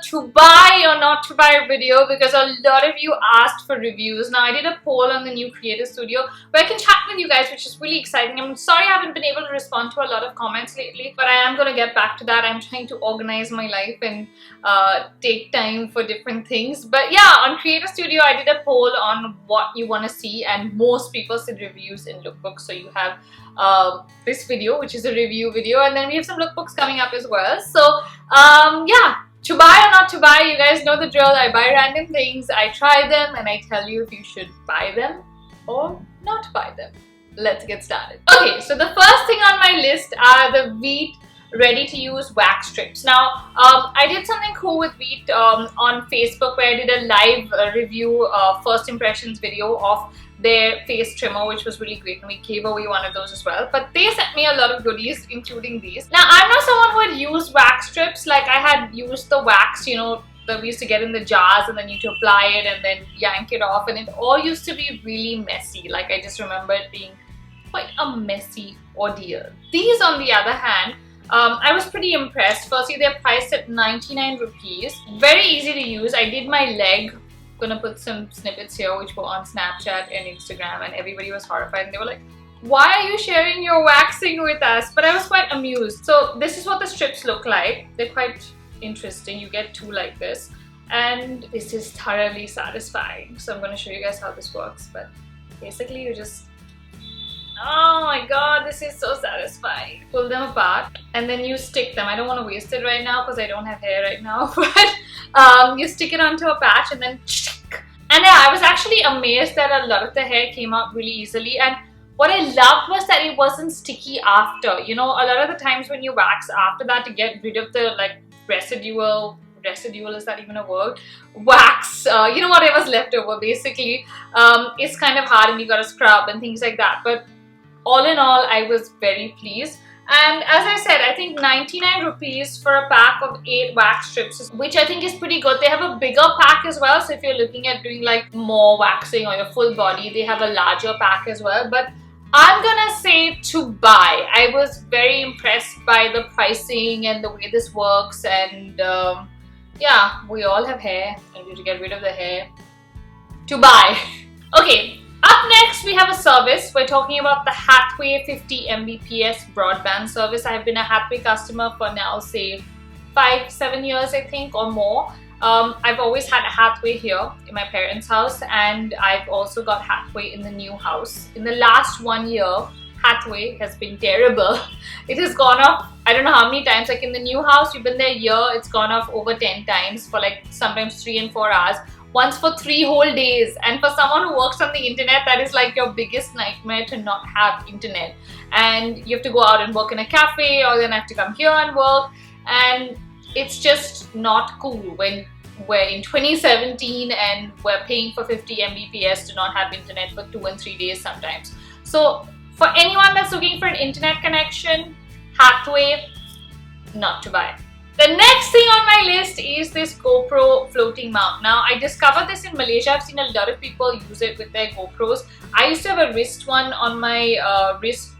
to buy or not to buy video because a lot of you asked for reviews. Now I did a poll on the new creator studio where I can chat with you guys, which is really exciting. I'm sorry I haven't been able to respond to a lot of comments lately, but I am going to get back to that. I'm trying to organize my life and take time for different things. But yeah, on creator studio I did a poll on what you want to see, and most people said reviews in lookbooks. So you have this video, which is a review video, and then we have some lookbooks coming up as well. So yeah, to buy or not to buy, you guys know the drill. I buy random things, I try them, and I tell you if you should buy them or not buy them. Let's get started. Okay, so the first thing on my list are the Veet ready-to-use wax strips. Now, I did something cool with Veet on Facebook where I did a live review, first impressions video of their face trimmer, which was really great, and we gave away one of those as well. But they sent me a lot of goodies, including these. Now, I'm not someone who had used wax strips. Like, I had used the wax, you know, that we used to get in the jars, and then you to apply it and then yank it off, and it all used to be really messy. Like, I just remember it being quite a messy ordeal. These, on the other hand, I was pretty impressed. Firstly, they're priced at 99 rupees. Very easy to use. I did my leg. Gonna put some snippets here which were on Snapchat and Instagram, and everybody was horrified and they were like, why are you sharing your waxing with us? But I was quite amused. So this is what the strips look like. They're quite interesting. You get two like this, and this is thoroughly satisfying. So I'm going to show you guys how this works. But basically you just, oh my god, this is so satisfying. Pull them apart and then you stick them. I don't want to waste it right now because I don't have hair right now, but you stick it onto a patch and then and yeah, I was actually amazed that a lot of the hair came out really easily. And what I loved was that it wasn't sticky after. You know, a lot of the times when you wax after that to get rid of the like residual, is that even a word? Wax, you know, whatever's left over basically, it's kind of hard and you gotta scrub and things like that. But all in all, I was very pleased. And as I said, I think 99 rupees for a pack of 8 wax strips, which I think is pretty good. They have a bigger pack as well, so if you're looking at doing like more waxing or your full body, they have a larger pack as well. But I'm gonna say to buy. I was very impressed by the pricing and the way this works, and yeah, we all have hair and we need to get rid of the hair. To buy. Okay. Up next, we have a service. We're talking about the Hathway 50 Mbps broadband service. I have been a Hathway customer for now, say 5-7 years, I think, or more. I've always had a Hathway here in my parents' house, and I've also got Hathway in the new house. In the last 1 year, Hathway has been terrible. It has gone off, I don't know how many times. Like in the new house, you've been there a year, it's gone off over 10 times for like sometimes 3 and 4 hours. Once for 3 whole days. And for someone who works on the internet, that is like your biggest nightmare, to not have internet. And you have to go out and work in a cafe, or then have to come here and work. And it's just not cool when we're in 2017 and we're paying for 50 Mbps to not have internet for 2 and 3 days sometimes. So for anyone that's looking for an internet connection, Hathway, not to buy. The next thing on my list is this GoPro floating mount. Now, I discovered this in Malaysia. I've seen a lot of people use it with their GoPros. I used to have a wrist one on my wrist,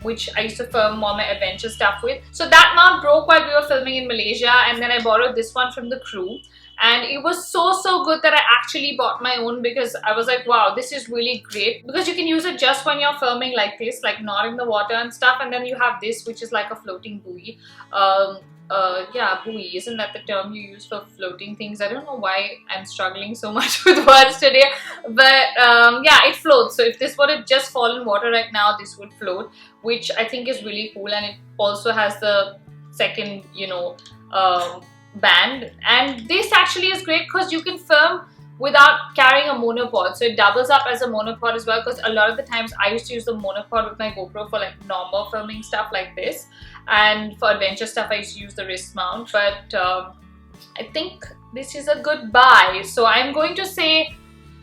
which I used to film all my adventure stuff with. So that mount broke while we were filming in Malaysia, and then I borrowed this one from the crew. And it was so good that I actually bought my own, because I was like, wow, this is really great, because you can use it just when you're filming like this, like not in the water and stuff. And then you have this, which is like a floating buoy. Yeah, buoy, isn't that the term you use for floating things? I don't know why I'm struggling so much with words today, but yeah, it floats. So if this were to just fall in water right now, this would float, which I think is really cool. And it also has the second, you know, band. And this actually is great because you can film without carrying a monopod, so it doubles up as a monopod as well, because a lot of the times I used to use the monopod with my GoPro for like normal filming stuff like this, and for adventure stuff I used to use the wrist mount. But I think this is a good buy, so I'm going to say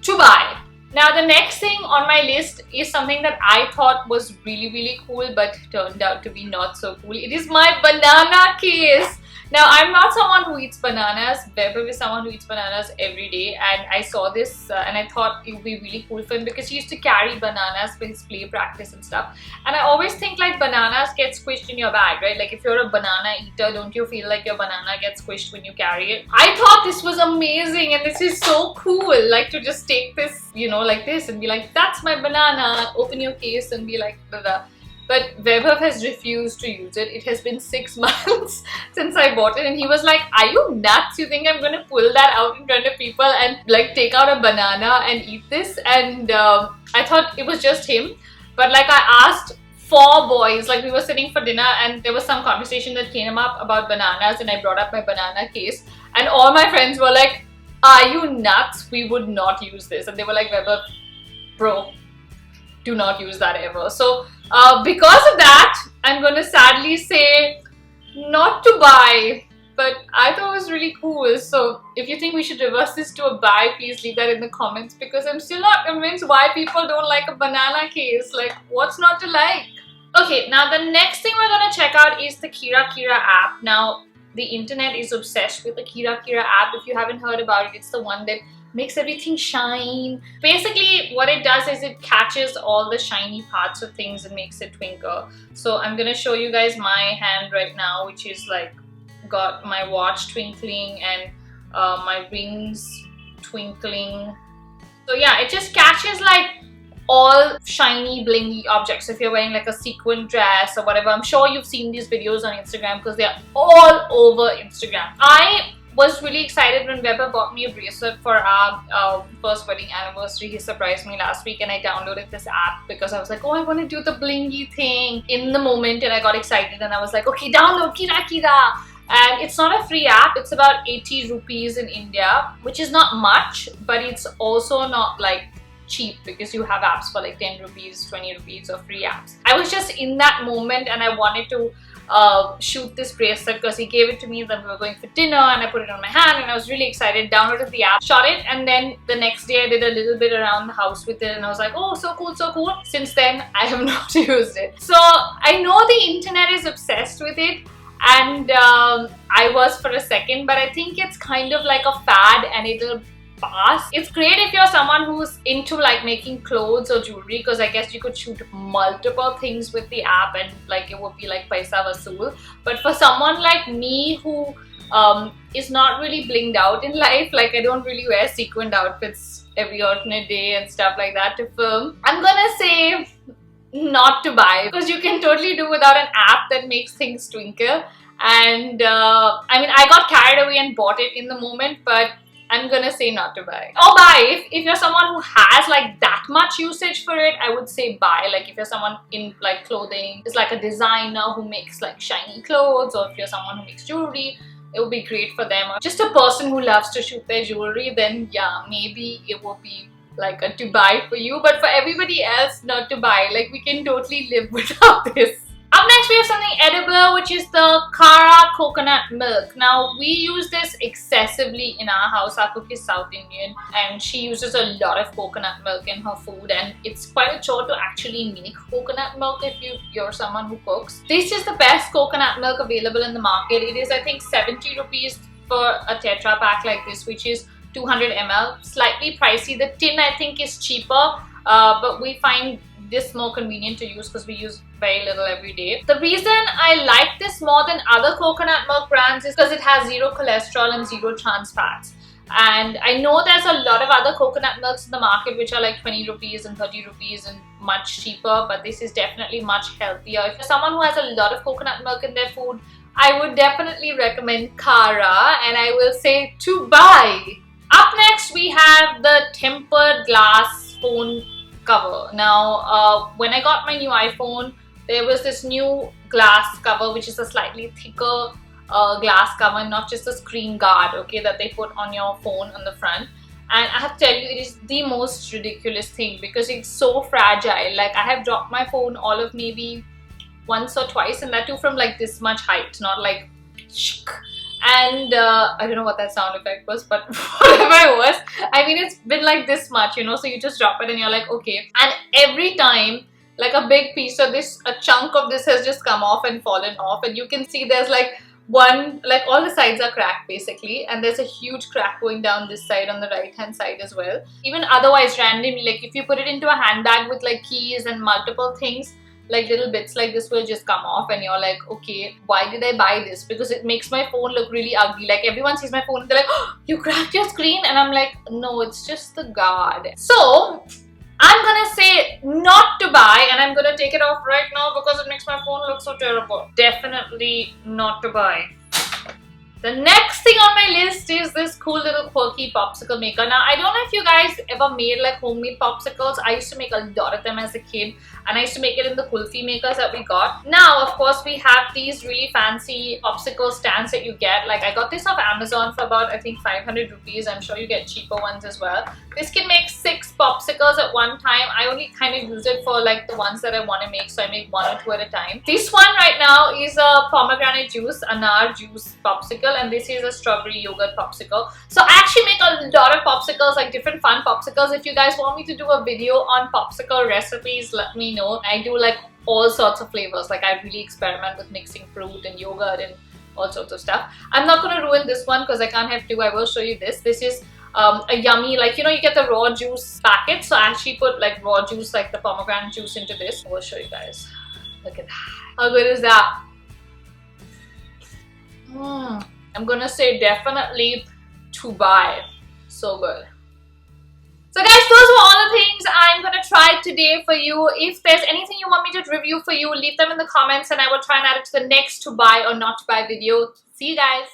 to buy. Now the next thing on my list is something that I thought was really cool, but turned out to be not so cool. It is my banana case. Now, I'm not someone who eats bananas. Weber is someone who eats bananas every day, and I saw this and I thought it would be really cool for him because he used to carry bananas for his play practice and stuff. And I always think like bananas get squished in your bag, right? Like if you're a banana eater, don't you feel like your banana gets squished when you carry it? I thought this was amazing and this is so cool, like to just take this, you know, like this and be like, that's my banana, open your case and be like, blah, blah. But Weber has refused to use it. It has been 6 months since I bought it and he was like, are you nuts? You think I'm going to pull that out in front of people and like take out a banana and eat this? And I thought it was just him. But like I asked 4 boys, like we were sitting for dinner and there was some conversation that came up about bananas and I brought up my banana case. And all my friends were like, are you nuts? We would not use this. And they were like, Weber, bro, do not use that ever. So because of that, I'm going to sadly say not to buy, but I thought it was really cool. So if you think we should reverse this to a buy, please leave that in the comments because I'm still not convinced why people don't like a banana case. Like, what's not to like? Okay, now the next thing we're going to check out is the KiraKira app. Now, the internet is obsessed with the KiraKira app. If you haven't heard about it, it's the one that makes everything shine. Basically, what it does is it catches all the shiny parts of things and makes it twinkle. So I'm gonna show you guys my hand right now, which is like got my watch twinkling and my rings twinkling. So yeah, it just catches like all shiny blingy objects. If you're wearing like a sequin dress or whatever, I'm sure you've seen these videos on Instagram because they're all over Instagram. I was really excited when Weber bought me a bracelet for our first wedding anniversary. He surprised me last week and I downloaded this app because I was like, oh, I want to do the blingy thing in the moment, and I got excited and I was like, okay, download KiraKira. And it's not a free app. It's about 80 rupees in India, which is not much, but it's also not like cheap because you have apps for like 10 rupees, 20 rupees or free apps. I was just in that moment and I wanted to shoot this bracelet because he gave it to me. Then we were going for dinner and I put it on my hand and I was really excited, downloaded the app, shot it, and then the next day I did a little bit around the house with it and I was like, oh, so cool, so cool. Since then I have not used it. So I know the internet is obsessed with it, and I was for a second, but I think it's kind of like a fad and it'll pass. It's great if you're someone who's into like making clothes or jewelry, because I guess you could shoot multiple things with the app and like it would be like paisa vasool. But for someone like me who is not really blinged out in life, like I don't really wear sequined outfits every alternate day and stuff like that to film, I'm gonna say not to buy, because you can totally do without an app that makes things twinkle. And I mean, I got carried away and bought it in the moment, but I'm gonna say not to buy. Or buy, if you're someone who has like that much usage for it, I would say buy. Like if you're someone in like clothing, is like a designer who makes like shiny clothes, or if you're someone who makes jewelry, it would be great for them. Or just a person who loves to shoot their jewelry, then yeah, maybe it will be like a to buy for you. But for everybody else, not to buy. Like we can totally live without this. Up next, we have something edible, which is the Cara coconut milk. Now, we use this excessively in our house. Our cook is South Indian and she uses a lot of coconut milk in her food, and it's quite a chore to actually make coconut milk if you're someone who cooks. This is the best coconut milk available in the market. It is, I think, 70 rupees for a tetra pack like this, which is 200 ml. Slightly pricey. The tin, I think, is cheaper, but we find this more convenient to use because we use very little every day. The reason I like this more than other coconut milk brands is because it has 0 cholesterol and 0 trans fats. And I know there's a lot of other coconut milks in the market which are like 20 rupees and 30 rupees and much cheaper, but this is definitely much healthier. If you're someone who has a lot of coconut milk in their food, I would definitely recommend Cara, and I will say to buy. Up next, we have the tempered glass phone cover. Now, when I got my new iPhone, there was this new glass cover which is a slightly thicker glass cover, not just a screen guard, okay, that they put on your phone on the front. And I have to tell you, it is the most ridiculous thing because it's so fragile. Like I have dropped my phone all of maybe once or twice, and that too from like this much height, not like shook. And I don't know what that sound effect was, but whatever it was, I mean, it's been like this much, you know, so you just drop it and you're like, okay. And every time, like a big piece of this, a chunk of this has just come off and fallen off, and you can see there's like one, like all the sides are cracked basically, and there's a huge crack going down this side on the right hand side as well. Even otherwise randomly, like if you put it into a handbag with like keys and multiple things, like little bits like this will just come off, and you're like, okay, why did I buy this? Because it makes my phone look really ugly. Like everyone sees my phone and they're like, oh, you cracked your screen, and I'm like, no, it's just the guard. So I'm gonna say not to buy, and I'm gonna take it off right now because it makes my phone look so terrible. Definitely not to buy. The next thing on my list is this cool little quirky popsicle maker. Now, I don't know if you guys ever made like homemade popsicles. I used to make a lot of them as a kid, and I used to make it in the kulfi makers that we got. Now, of course, we have these really fancy popsicle stands that you get. Like, I got this off Amazon for about, I think, 500 rupees. I'm sure you get cheaper ones as well. This can make 6 popsicles at one time. I only kind of use it for like the ones that I want to make, so I make 1 or 2 at a time. This one right now is a pomegranate juice, anar juice popsicle, and this is a strawberry yogurt popsicle. So I actually make a lot of popsicles, like different fun popsicles. If you guys want me to do a video on popsicle recipes, let me know. I do like all sorts of flavors. Like I really experiment with mixing fruit and yogurt and all sorts of stuff. I'm not going to ruin this one because I can't have 2. I will show you this. This is a yummy, like, you know, you get the raw juice packet, so I actually put like raw juice, like the pomegranate juice, into this. I will show you guys. Look at that. How good is that? I'm gonna say definitely to buy. So good. So guys, those were all the things I'm gonna try today for you. If there's anything you want me to review for you, leave them in the comments and I will try and add it to the next to buy or not to buy video. See you guys.